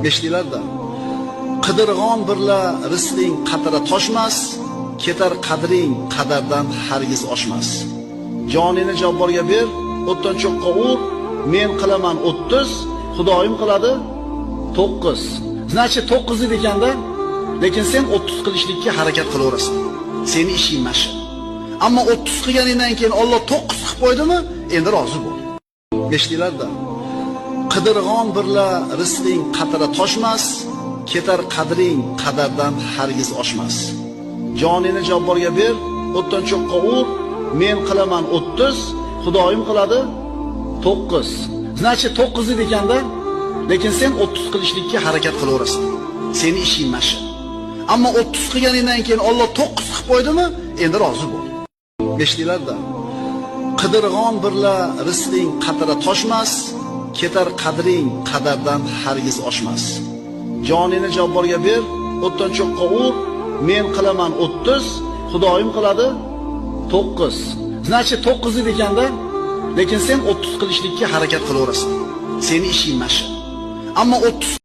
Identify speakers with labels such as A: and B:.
A: Eshitdinglar-da. Qidirg'on birla rizqing qatara toshmas, ketar qadring qadardan hargiz oshmas. Jonini jabborga ber, o'tdan cho'qqa ur, men qilaman 30, Xudoyim qiladi 9. Значит 9 edi ekanda, lekin sen 30 qilishlikka harakat qilaverasan. Seni ishing mashi. Ammo 30 qilganingdan keyin Alloh 9 qilib qo'ydimi, endi rozi bo'l. Eshitdinglar-da. Qidirg'on birla rizqing qatara toshmas, ketar qadring qadardan hargiz oshmas. Jonini jabborga ber, o'tdan cho'qqa ur, men qilaman 30, Xudoyim qiladi 9. Значит 9 edi ekanda, lekin sen 30 qilishlikka harakat qilaverasan. Seni ishing mashi. Ammo 30 qilganingdan keyin Alloh 9 qilib qo'ydimi, endi rozi bo'l. Eshitdinglar-da. Qidirg'on birla rizqing qatara toshmas, ketar qadring qadardan hargiz oshmas. Jonini jabborga ber, o'tdan cho'qqa ur, men qilaman 30, Xudoyim qiladi 9. Значит 9 edi ekanda, lekin sen 30 qilishlikka harakat qilaverasan. Seni ishing mashi. Ammo 30